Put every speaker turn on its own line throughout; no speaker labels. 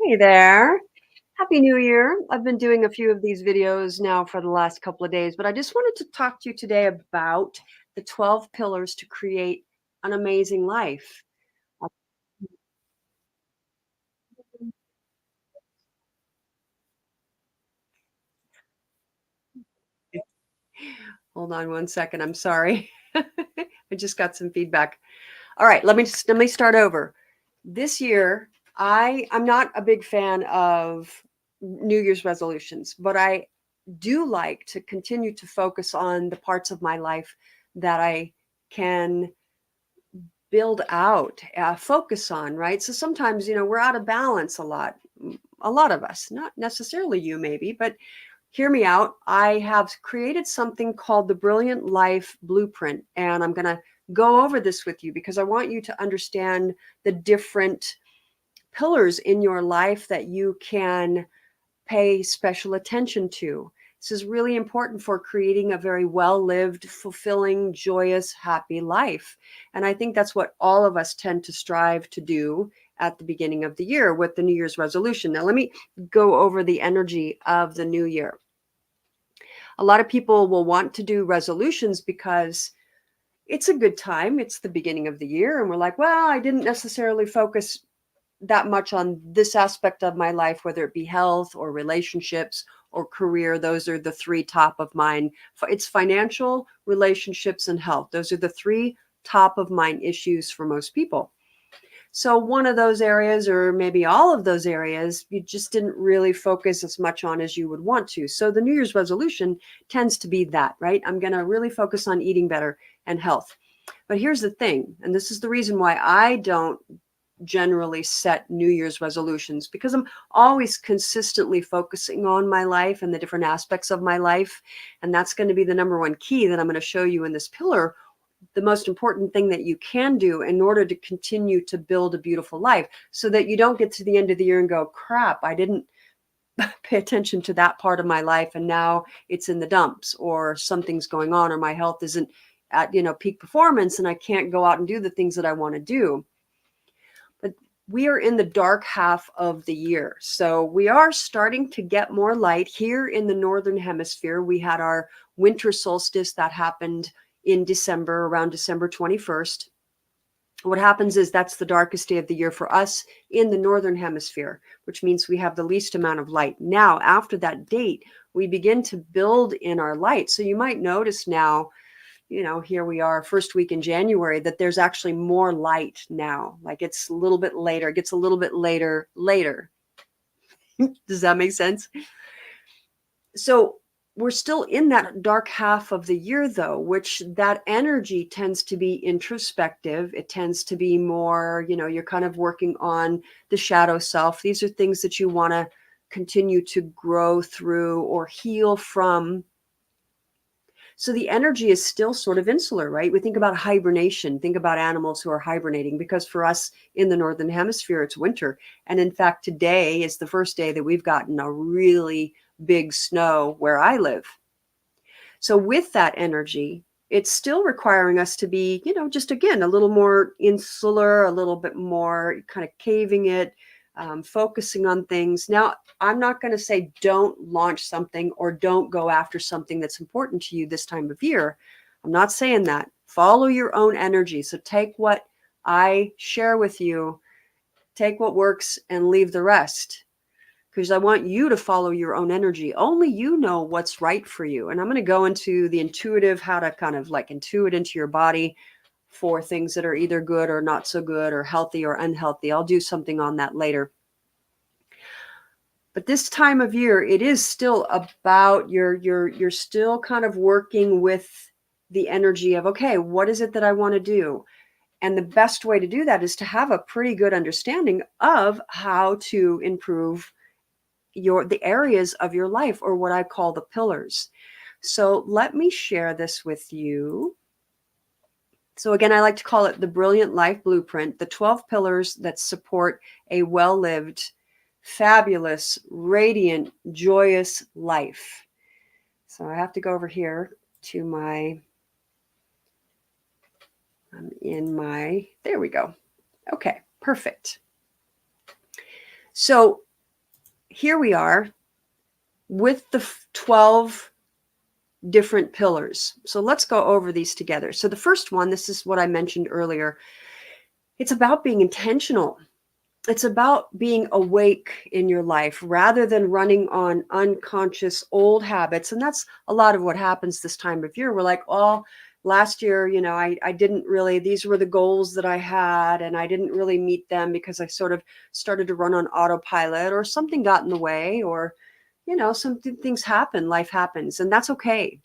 Hey there. Happy New Year. I've been doing a few of these videos now for the last couple of days, but I just wanted to talk to you today about the 12 pillars to create an amazing life. Uh, Hold on one second. I'm sorry. I just got some feedback. All right, let me start over. This year, I'm not a big fan of New Year's resolutions, but I do like to continue to focus on the parts of my life that I can build out, focus on, right? So sometimes, we're out of balance a lot. A lot of us, not necessarily you, maybe, but hear me out. I have created something called the Brilliant Life Blueprint, and I'm going to go over this with you because I want you to understand the different pillars in your life that you can pay special attention to. This is really important for creating a very well lived, fulfilling, joyous, happy life. And I think that's what all of us tend to strive to do at the beginning of the year with the New Year's resolution. Now, let me go over the energy of the new year. A lot of people will want to do resolutions because it's a good time. It's the beginning of the year. And we're like, well, I didn't necessarily focus that much on this aspect of my life, whether it be health or relationships or career. Those are the three top of mind. It's financial, relationships, and health. Those are the three top of mind issues for most people. So one of those areas, or maybe all of those areas, you just didn't really focus as much on as you would want to. So the New Year's resolution tends to be that, right? I'm going to really focus on eating better and health. But here's the thing, and this is the reason why I don't generally set New Year's resolutions, because I'm always consistently focusing on my life and the different aspects of my life. And that's going to be the number one key that I'm going to show you in this pillar. The most important thing that you can do in order to continue to build a beautiful life, so that you don't get to the end of the year and go, crap, I didn't pay attention to that part of my life and now it's in the dumps, or something's going on, or my health isn't at peak performance and I can't go out and do the things that I want to do. But we are in the dark half of the year. So we are starting to get more light here in the Northern Hemisphere. We had our winter solstice that happened in December, around December 21st. What happens is that's the darkest day of the year for us in the Northern Hemisphere, which means we have the least amount of light. Now, after that date, we begin to build in our light. So you might notice now, here we are, first week in January, that there's actually more light now. Like it's a little bit later, it gets a little bit later. Does that make sense? So we're still in that dark half of the year, though, which that energy tends to be introspective. It tends to be more, you're kind of working on the shadow self. These are things that you want to continue to grow through or heal from. So the energy is still sort of insular, right? We think about hibernation, think about animals who are hibernating, because for us in the Northern Hemisphere, it's winter. And in fact, today is the first day that we've gotten a really big snow where I live. So with that energy, it's still requiring us to be, just again, a little more insular, a little bit more kind of caving it, focusing on things. Now, I'm not going to say don't launch something or don't go after something that's important to you this time of year. I'm not saying that. Follow your own energy. So take what I share with you, take what works and leave the rest, because I want you to follow your own energy. Only you know what's right for you. And I'm going to go into the intuitive, how to kind of like intuit into your body for things that are either good or not so good, or healthy or unhealthy. I'll do something on that later. But this time of year, it is still about you're still kind of working with the energy of, okay, what is it that I want to do? And the best way to do that is to have a pretty good understanding of how to improve the areas of your life, or what I call the pillars. So let me share this with you. So again, I like to call it the Brilliant Life Blueprint, the 12 pillars that support a well-lived, fabulous, radiant, joyous life. So I have to go over here to there we go. Okay, perfect. So here we are with the 12 different pillars. So let's go over these together. So the first one, this is what I mentioned earlier. It's about being intentional. It's about being awake in your life rather than running on unconscious old habits. And that's a lot of what happens this time of year. We're like, oh, last year, I didn't really, these were the goals that I had, and I didn't really meet them because I sort of started to run on autopilot, or something got in the way, or, some things happen, life happens, and that's okay.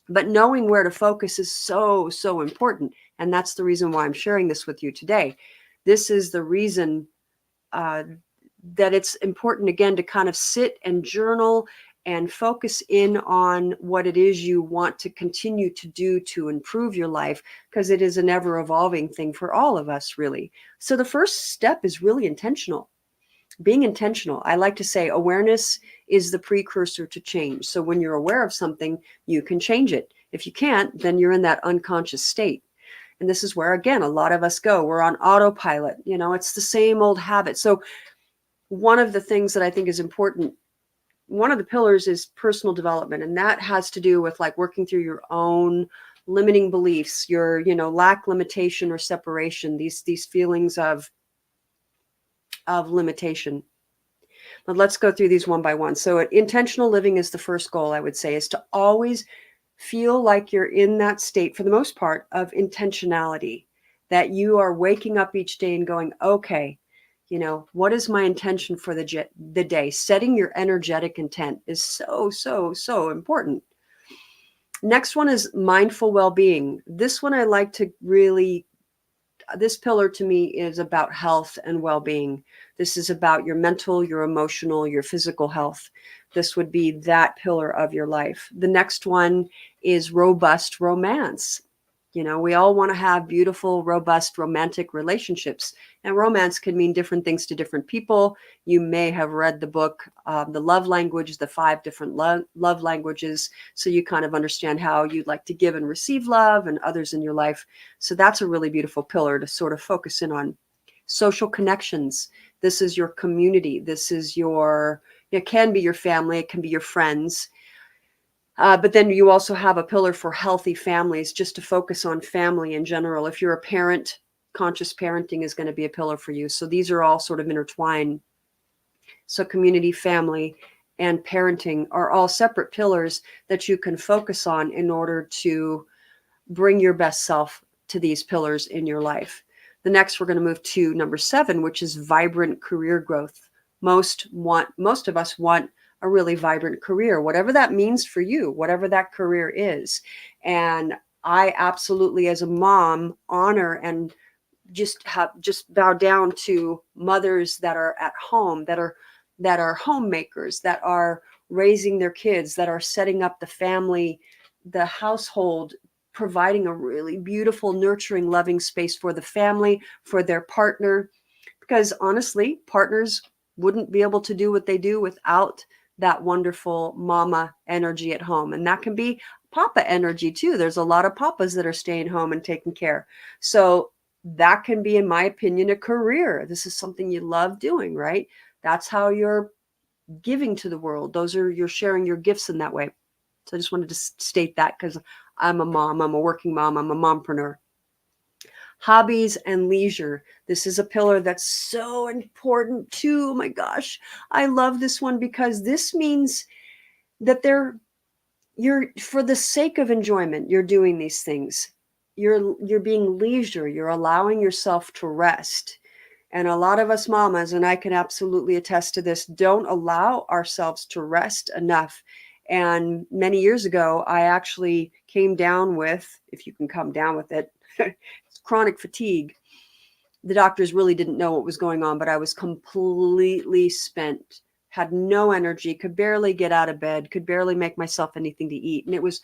But knowing where to focus is so, so important. And that's the reason why I'm sharing this with you today. This is the reason uh, that it's important, again, to kind of sit and journal and focus in on what it is you want to continue to do to improve your life, because it is an ever evolving thing for all of us, really. So the first step is really intentional. Being intentional. I like to say awareness is the precursor to change. So when you're aware of something, you can change it. If you can't, then you're in that unconscious state. And this is where, again, a lot of us go. We're on autopilot. It's the same old habit. So one of the things that I think is important, one of the pillars is personal development. And that has to do with like working through your own limiting beliefs, your, lack, limitation, or separation, these feelings of limitation. But let's go through these one by one. So intentional living is the first goal, I would say, is to always feel like you're in that state, for the most part, of intentionality, that you are waking up each day and going, okay, what is my intention for the day? Setting your energetic intent is so, so, so important. Next one is mindful well-being. This one I like to really, this pillar to me is about health and well-being. This is about your mental, your emotional, your physical health. This would be that pillar of your life. The next one is robust romance. We all want to have beautiful, robust, romantic relationships. And romance can mean different things to different people. You may have read the book, The Love Language, the 5 different love languages. So you kind of understand how you'd like to give and receive love and others in your life. So that's a really beautiful pillar to sort of focus in on. Social connections. This is your community. This is it can be your family. It can be your friends. But then you also have a pillar for healthy families, just to focus on family in general. If you're a parent, conscious parenting is going to be a pillar for you. So these are all sort of intertwined. So community, family, and parenting are all separate pillars that you can focus on in order to bring your best self to these pillars in your life. The next, we're going to move to number 7, which is vibrant career growth. Most of us want a really vibrant career, whatever that means for you, whatever that career is. And I absolutely, as a mom, honor and just bow down to mothers that are at home, that are homemakers, that are raising their kids, that are setting up the family, the household, providing a really beautiful, nurturing, loving space for the family, for their partner. Because honestly, partners wouldn't be able to do what they do without that wonderful mama energy at home. And that can be papa energy too. There's a lot of papas that are staying home and taking care. So that can be, in my opinion, a career. This is something you love doing, right? That's how you're giving to the world. You're sharing your gifts in that way. So I just wanted to state that, because I'm a mom, I'm a working mom, I'm a mompreneur. Hobbies and leisure. This is a pillar that's so important too. Oh my gosh. I love this one, because this means that you're for the sake of enjoyment, you're doing these things. You're being leisure. You're allowing yourself to rest. And a lot of us mamas, and I can absolutely attest to this, don't allow ourselves to rest enough. And many years ago, I actually came down with, if you can come down with it, chronic fatigue. The doctors really didn't know what was going on, but I was completely spent, had no energy, could barely get out of bed, could barely make myself anything to eat. And it was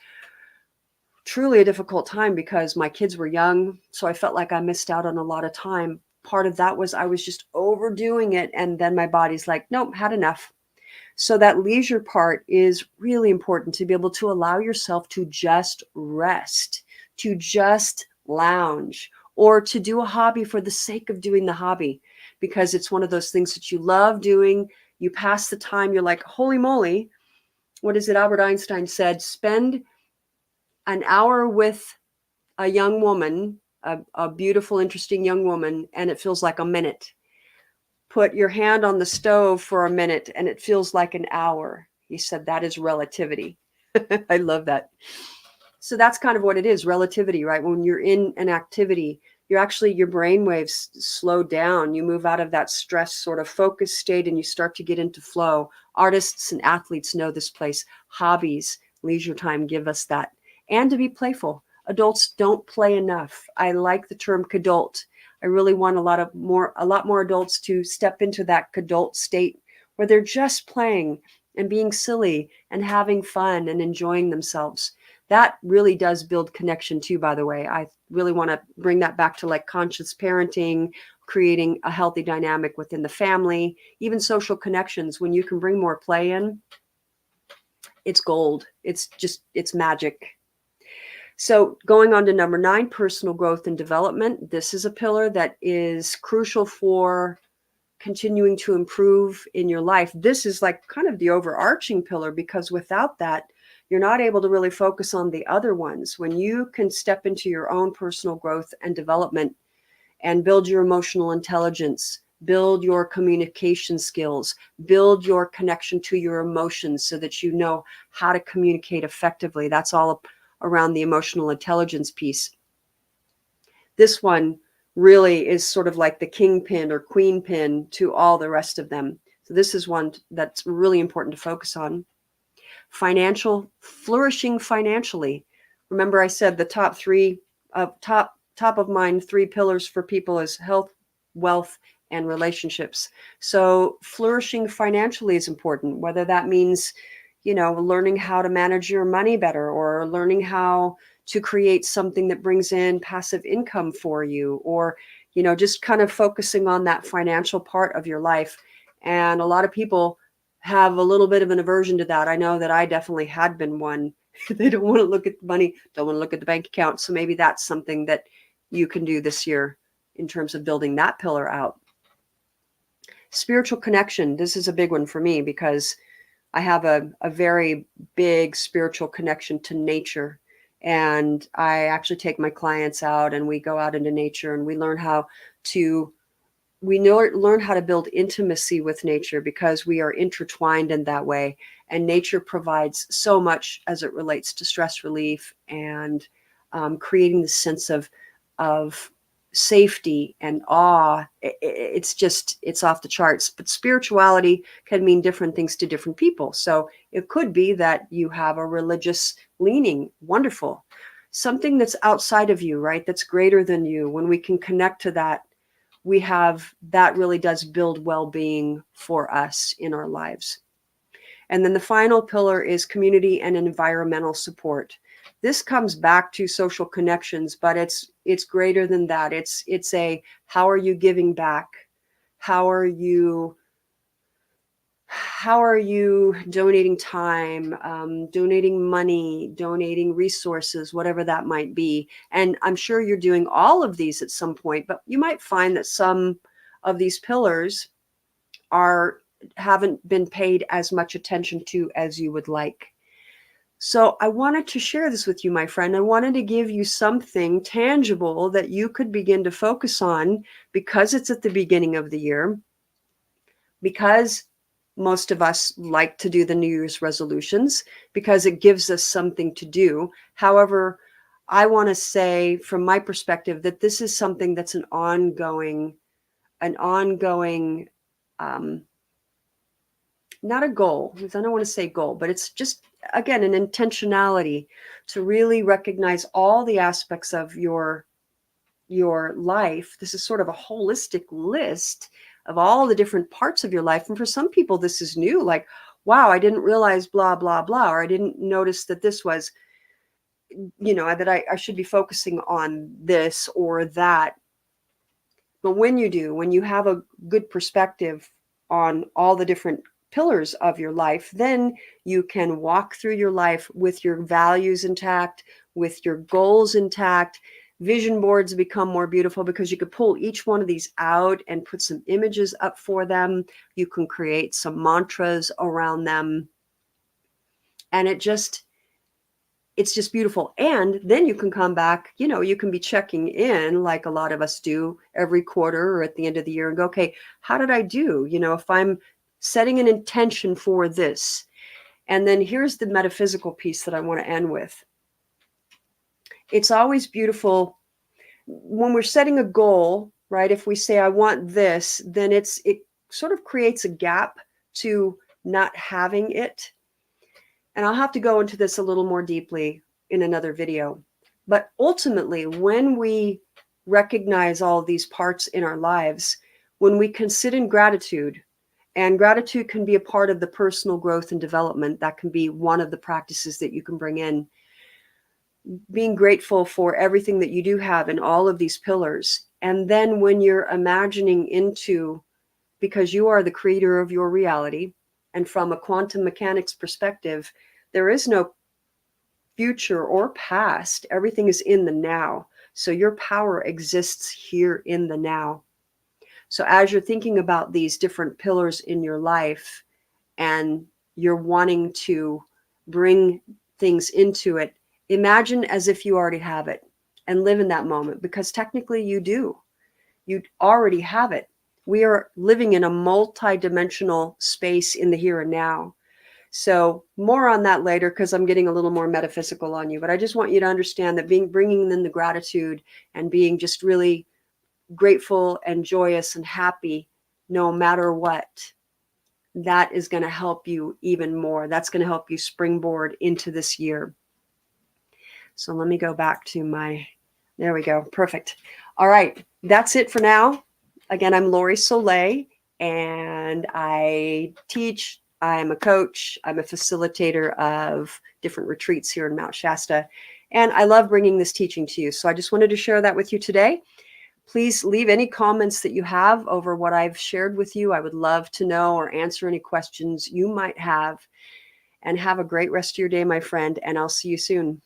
truly a difficult time because my kids were young. So I felt like I missed out on a lot of time. Part of that was I was just overdoing it. And then my body's like, nope, had enough. So that leisure part is really important, to be able to allow yourself to just rest, to just lounge, or to do a hobby for the sake of doing the hobby, because it's one of those things that you love doing. You pass the time, you're like, holy moly, what is it Albert Einstein said? Spend an hour with a young woman, a beautiful, interesting young woman, and it feels like a minute. Put your hand on the stove for a minute and it feels like an hour. He said that is relativity. I love that. So that's kind of what it is, relativity, right? When you're in an activity, you're actually, your brain waves slow down. You move out of that stress sort of focus state and you start to get into flow. Artists and athletes know this place. Hobbies, leisure time give us that. And to be playful. Adults don't play enough. I like the term kidult. I really want a lot more adults to step into that kidult state where they're just playing and being silly and having fun and enjoying themselves. That really does build connection too, by the way. I really want to bring that back to like conscious parenting, creating a healthy dynamic within the family, even social connections. When you can bring more play in, it's gold. It's magic. So going on to number 9, personal growth and development. This is a pillar that is crucial for continuing to improve in your life. This is like kind of the overarching pillar, because without that, you're not able to really focus on the other ones. When you can step into your own personal growth and development and build your emotional intelligence, build your communication skills, build your connection to your emotions so that you know how to communicate effectively. That's all around the emotional intelligence piece. This one really is sort of like the kingpin or queen pin to all the rest of them. So this is one that's really important to focus on. Flourishing financially. Remember I said the top of mind 3 pillars for people is health, wealth, and relationships. So flourishing financially is important, whether that means, learning how to manage your money better, or learning how to create something that brings in passive income for you, or, just kind of focusing on that financial part of your life. And a lot of people have a little bit of an aversion to that. I know that I definitely had been one. They don't want to look at the money, don't want to look at the bank account. So maybe that's something that you can do this year in terms of building that pillar out. Spiritual connection. This is a big one for me because I have a very big spiritual connection to nature. And I actually take my clients out and we go out into nature and we learn how to build intimacy with nature, because we are intertwined in that way. And nature provides so much as it relates to stress relief and creating the sense of safety and awe. It's off the charts. But spirituality can mean different things to different people. So it could be that you have a religious leaning. Wonderful. Something that's outside of you, right? That's greater than you. When we can connect to that, that really does build well-being for us in our lives. And then the final pillar is community and environmental support. This comes back to social connections, but it's greater than that. It's how are you giving back? How are you donating time, donating money, donating resources, whatever that might be? And I'm sure you're doing all of these at some point, but you might find that some of these pillars haven't been paid as much attention to as you would like. So I wanted to share this with you, my friend. I wanted to give you something tangible that you could begin to focus on, because it's at the beginning of the year, because most of us like to do the New Year's resolutions, because it gives us something to do. However, I want to say from my perspective that this is something that's an ongoing, not a goal, because I don't want to say goal, but it's just, again, an intentionality to really recognize all the aspects of your life. This is sort of a holistic list of all the different parts of your life. And for some people, this is new, like, wow, I didn't realize blah, blah, blah, or I didn't notice that this was, that I should be focusing on this or that. But when you have a good perspective on all the different pillars of your life, then you can walk through your life with your values intact, with your goals intact, Vision boards become more beautiful because you could pull each one of these out and put some images up for them. You can create some mantras around them. And it's just beautiful. And then you can come back, you can be checking in like a lot of us do every quarter or at the end of the year and go, okay, how did I do? If I'm setting an intention for this. And then here's the metaphysical piece that I want to end with. It's always beautiful when we're setting a goal, right? If we say, I want this, then it sort of creates a gap to not having it. And I'll have to go into this a little more deeply in another video. But ultimately, when we recognize all of these parts in our lives, when we can sit in gratitude, and gratitude can be a part of the personal growth and development, that can be one of the practices that you can bring in. Being grateful for everything that you do have in all of these pillars. And then when you're imagining into, because you are the creator of your reality, and from a quantum mechanics perspective, there is no future or past. Everything is in the now. So your power exists here in the now. So as you're thinking about these different pillars in your life and you're wanting to bring things into it, imagine as if you already have it and live in that moment, because technically you do. You already have it. We are living in a multi-dimensional space in the here and now. So more on that later, because I'm getting a little more metaphysical on you. But I just want you to understand that bringing in the gratitude and being just really grateful and joyous and happy, no matter what, that is going to help you even more. That's going to help you springboard into this year. So let me go back to there we go. Perfect. All right. That's it for now. Again, I'm Lori Soleil, and I teach. I'm a coach. I'm a facilitator of different retreats here in Mount Shasta, and I love bringing this teaching to you. So I just wanted to share that with you today. Please leave any comments that you have over what I've shared with you. I would love to know or answer any questions you might have. And have a great rest of your day, my friend, and I'll see you soon.